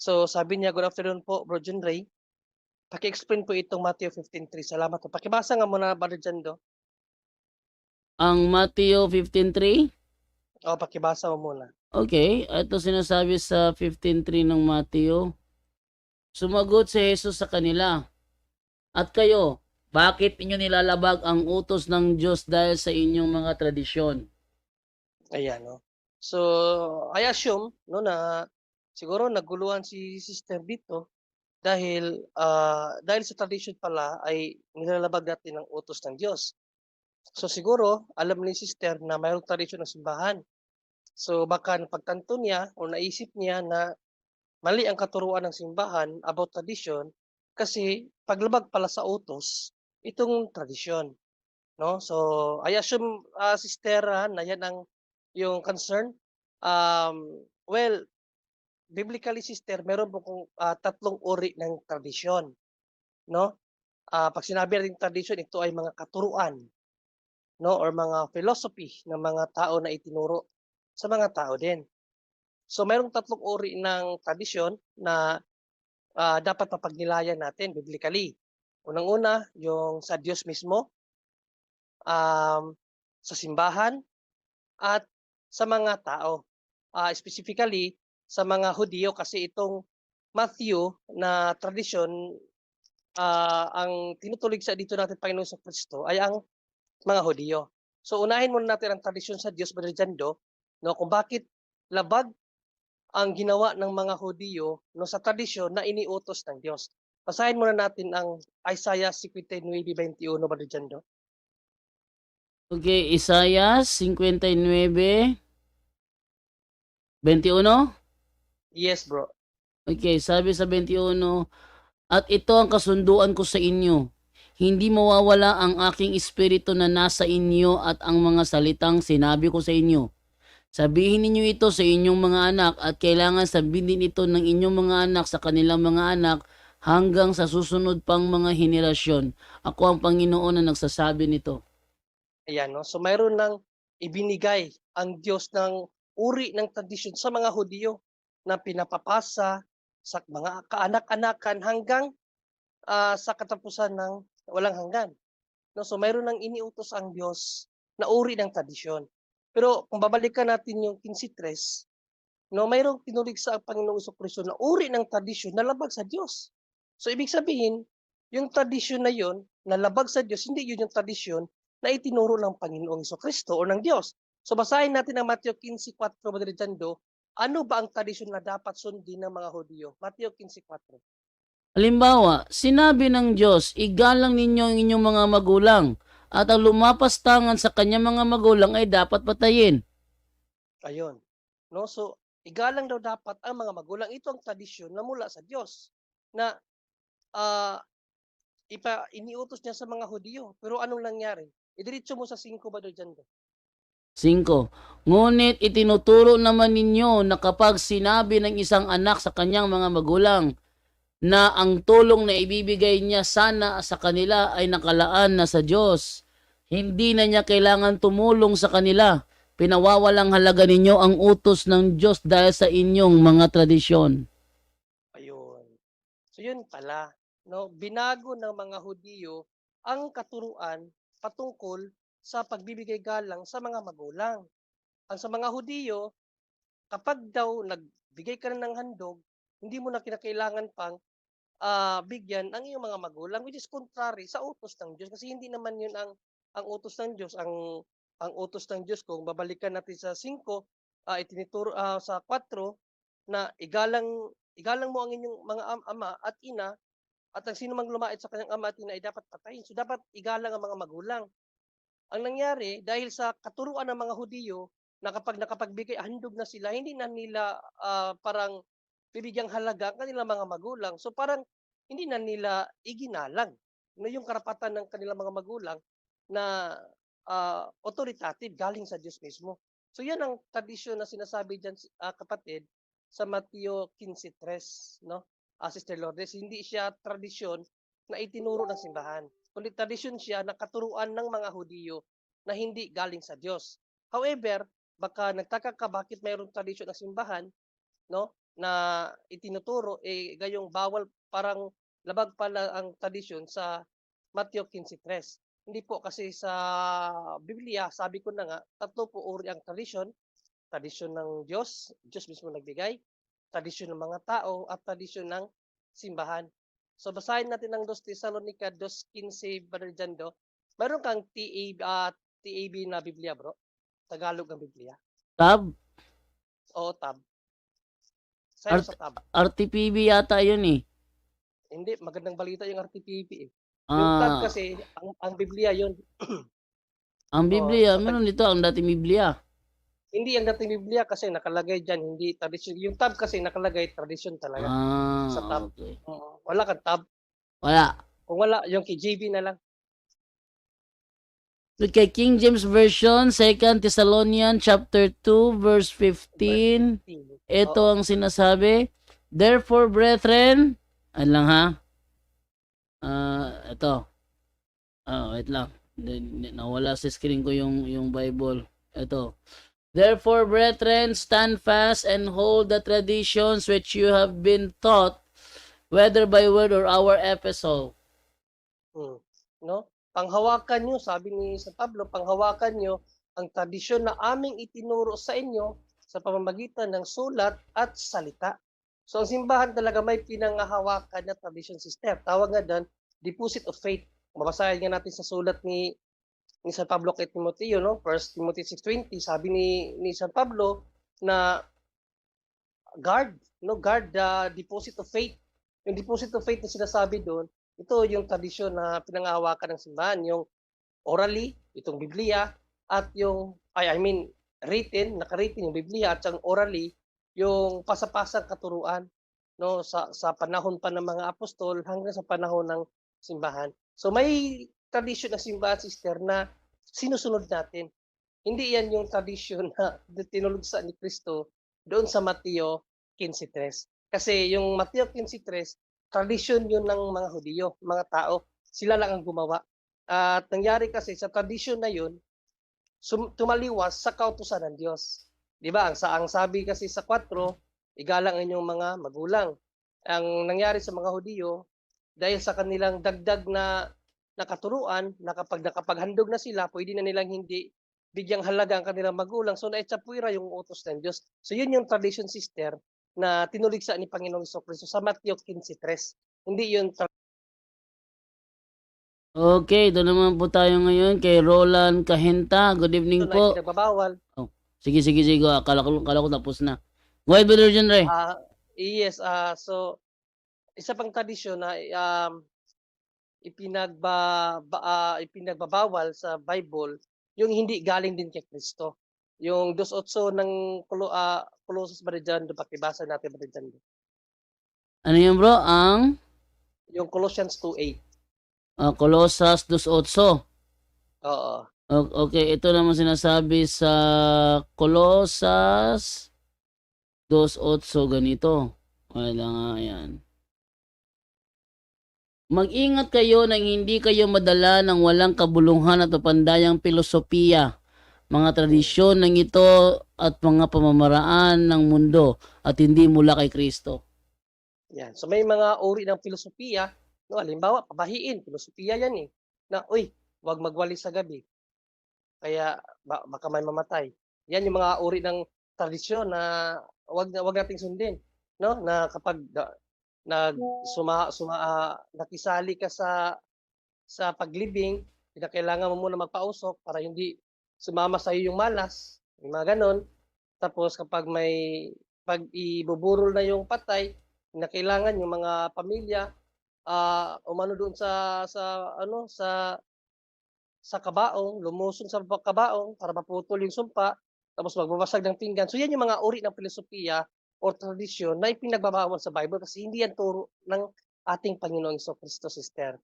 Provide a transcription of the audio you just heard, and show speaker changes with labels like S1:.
S1: So sabi niya, "Good afternoon po, Bro John Ray. Paki-explain po itong Matthew 15:3." Salamat po. Pakibasa nga muna, Brother Jando.
S2: Ang Mateo 15:3.
S1: O, pakibasa mo muna.
S2: Okay, ito sinasabi sa 15:3 ng Mateo. Sumagot si Jesus sa kanila, "At kayo, bakit inyo nilalabag ang utos ng Diyos dahil sa inyong mga tradisyon?"
S1: Ayan, no. So, I assume, no, na siguro naguluhan si sister dito dahil sa tradition pala ay nilalabag natin ang utos ng Diyos. So siguro alam ni sister na mayroong tradisyon ng simbahan. So baka napagtanto niya o naisip niya na mali ang katuruan ng simbahan about tradition kasi paglabag pala sa utos itong tradisyon, no? So I assume, sister, na yan ang yung concern. Well, biblically sister, meron po kung tatlong uri ng tradisyon, no? 'Pag sinabi nating tradisyon, ito ay mga katuruan, no, or mga philosophy ng mga tao na itinuro sa mga tao din. So mayroong tatlong uri ng tradisyon na dapat mapagnilayan natin biblically. Unang-una, yung sa Diyos mismo, sa simbahan, at sa mga tao. Specifically, sa mga Hudyo kasi itong Matthew na tradisyon, ang tinutulig sa dito natin Panginoon sa Kristo ay ang mga Hudyo. So unahin muna natin ang tradisyon sa Diyos, Brother Jando, no, kung bakit labag ang ginawa ng mga Hudyo, no, sa tradisyon na iniutos ng Diyos. Basahin muna natin ang Isaiah 59:21, Brother Jando.
S2: Okay, Isaiah 59:21.
S1: Yes, bro.
S2: Okay, sabi sa 21, "At ito ang kasunduan ko sa inyo. Hindi mawawala ang aking espiritu na nasa inyo at ang mga salitang sinabi ko sa inyo. Sabihin ninyo ito sa inyong mga anak at kailangan sabihin din ito ng inyong mga anak sa kanilang mga anak hanggang sa susunod pang mga henerasyon. Ako ang Panginoon na nagsasabi nito."
S1: Ayan, no? So mayroon ng ibinigay ang Diyos ng uri ng tradisyon sa mga Hudyo na pinapapasa sa mga kaanak-anakan hanggang sa katapusan ng walang hanggan. No? So mayroon ng iniutos ang Diyos na uri ng tradisyon. Pero kung babalikan natin yung 15:3, no, mayroong tinulig sa Panginoong Jesucristo na uri ng tradisyon na labag sa Diyos. So ibig sabihin, yung tradisyon na yon na labag sa Diyos, hindi yun yung tradisyon na itinuro ng Panginoong Jesucristo o ng Diyos. So basahin natin ang Mateo 15:4, Brother Jando. Ano ba ang tradisyon na dapat sundin ng mga Hudyo? Mateo 15:4.
S2: Halimbawa, sinabi ng Diyos, "Igalang ninyo ang inyong mga magulang, at ang lumapastangan sa kanyang mga magulang ay dapat patayin."
S1: Ayun. No? So, igalang daw dapat ang mga magulang. Ito ang tradisyon na mula sa Diyos na ah, iniutos niya sa mga Hudyo. Pero anong nangyari? Idiretso mo sa 5 ba doon dyan?
S2: 5. Ngunit itinuturo naman ninyo na kapag sinabi ng isang anak sa kanyang mga magulang na ang tulong na ibibigay niya sana sa kanila ay nakalaan na sa Diyos, hindi na niya kailangan tumulong sa kanila. Pinawawalang halaga ninyo ang utos ng Diyos dahil sa inyong mga tradisyon.
S1: Ayun. So yun pala, no, binago ng mga Hudyo ang katuruan patungkol sa pagbibigay galang sa mga magulang. Ang sa mga Hudyo, kapag daw nagbigay ka na ng handog, hindi mo na kinakailangan pang bigyan ang iyong mga magulang, which is contrary sa utos ng Diyos kasi hindi naman yun ang utos ng Diyos. Ang utos ng Diyos, kung babalikan natin sa 5, itinuturo sa 4 na igalang igalang mo ang inyong mga ama at ina, at ang sino mang lumait sa kanyang ama at ina ay dapat patayin. So dapat igalang ang mga magulang. Ang nangyari dahil sa katuruan ng mga Hudyo na kapag nakapagbigay handog na sila, hindi na nila parang bibigyang halaga ang kanilang mga magulang. So parang hindi na nila iginalang no, yung karapatan ng kanilang mga magulang na authoritative galing sa Diyos mismo. So yan ang tradisyon na sinasabi diyan, kapatid, sa Mateo 15:3, no? Sister Lourdes, hindi siya tradisyon na itinuro ng simbahan, kundi tradisyon siya na katuruan ng mga Hudyo na hindi galing sa Diyos. However, baka nagtaka ka bakit mayroong tradisyon ng simbahan, no, na itinuturo, gayong bawal, parang labag pala ang tradisyon sa Mateo 15:3. Hindi po, kasi sa Biblia, sabi ko na nga, 3 po uri ang tradisyon: tradisyon ng Diyos, Diyos mismo nagbigay, tradisyon ng mga tao, at tradisyon ng simbahan. So basahin natin ang 2 Tesalonica 2:15, Brother Jando. Meron kang TAB na Biblia, bro? Tagalog ng Biblia?
S2: Tab,
S1: Oo, tab. Sayo
S2: Art,
S1: sa tab.
S2: RTPB yata yun eh.
S1: Hindi, magandang balita yung RTPP eh. Yung tab
S2: Ah,
S1: kasi, ang Biblia yun.
S2: ang Biblia,
S1: Sa
S2: meron dito ang dating Biblia.
S1: hindi ang dating Biblia kasi nakalagay dyan, hindi tradisyon. Yung tab kasi nakalagay, tradisyon talaga sa
S2: Ah,
S1: tab.
S2: okay.
S1: Wala kang tab.
S2: Wala.
S1: Kung wala, yung KJV na lang.
S2: Kay King James Version, 2 Thessalonians chapter 2 verse
S1: Verse
S2: 15.
S1: 15.
S2: Ito
S1: Oo.
S2: ang sinasabi. Therefore, brethren, ano lang ha? Ito. Wait lang. Nawala sa screen ko yung Bible. Ito. Therefore, brethren, stand fast and hold the traditions which you have been taught, whether by word or our epistle.
S1: No? Panghawakan nyo, sabi ni San Pablo, panghawakan nyo ang tradisyon na aming itinuro sa inyo sa pamamagitan ng sulat at salita. So ang simbahan talaga may pinangahawakan na tradition system. Tawag nga doon, deposit of faith. Mabasahin nga natin sa sulat ni San Pablo kay Timoteo, no? 1 Timothy 6:20, sabi ni San Pablo na guard the deposit of faith. Yung deposit of faith na sinasabi doon, ito yung tradisyon na pinangahawakan ng simbahan, yung orally, itong Biblia, at yung, written, naka-written yung Biblia, at yung orally, yung pasapasang katuruan, no, sa panahon pa ng mga apostol hanggang sa panahon ng simbahan. So may tradisyon ng simbahan, sister, na sinusunod natin. Hindi yan yung tradisyon na tinulugsa ni Kristo doon sa Mateo 15:3. Kasi yung Mateo 15:3, tradisyon yun ng mga Hudiyo, mga tao. Sila lang ang gumawa. At nangyari kasi sa tradisyon na yun, tumaliwas sa kautusan ng Diyos. Di ba? Ang sabi kasi sa 4, igalang ang inyong mga magulang. Ang nangyari sa mga Hudiyo, dahil sa kanilang dagdag na nakaturuan, na kapag nakapaghandog na sila, pwede na nilang hindi bigyang halaga ang kanilang magulang. So naitsapuira yung utos ng Diyos. So yun yung tradition, sister, na tinuligsa ni Panginoong Jesucristo sa Mateo 15:3. Hindi yun
S2: Okay, doon naman po tayo ngayon kay Roland Kahenta. Good evening
S1: na
S2: po.
S1: pinagbabawal.
S2: Sige. Akala ko tapos na. Go ahead, Brother John Ray.
S1: Yes, so isa pang tradisyon na ipinagbabawal sa Bible, yung hindi galing din kay Kristo. Yung 2:8 ng Colossus, Brother John, pakibasa natin, Brother John.
S2: Ano yun, bro? Ang
S1: Yung Colossians 2:8.
S2: Colossus 2:8.
S1: Oo.
S2: Okay, ito naman sinasabi sa Colossus 2:8 ganito. Wala nga yan. Mag-ingat kayo nang hindi kayo madala ng walang kabuluhan at pandayang filosofiya, mga tradisyon ng ito at mga pamamaraan ng mundo at hindi mula kay Kristo.
S1: Yan. So may mga uri ng filosofiya, no, halimbawa, pabahiin, filosofiya yan eh. Na, wag magwalis sa gabi. Kaya baka may mamatay. Yan yung mga uri ng tradisyon na wag nating sundin, no? Na kapag nakisali ka sa paglibing, kailangan mo muna magpausok para hindi sumama sa iyo yung malas, yung mga ganon. Tapos kapag pag ibuburol na yung patay, kailangan yung mga pamilya umano doon sa kabaong, lumusong sa kabaong para maputol yung sumpa, tapos magbabasag ng pinggan. So yan yung mga uri ng filosofiya o tradisyon na ipinagbabawal sa Bible kasi hindi yan turo ng ating Panginoong Jesucristo, sister.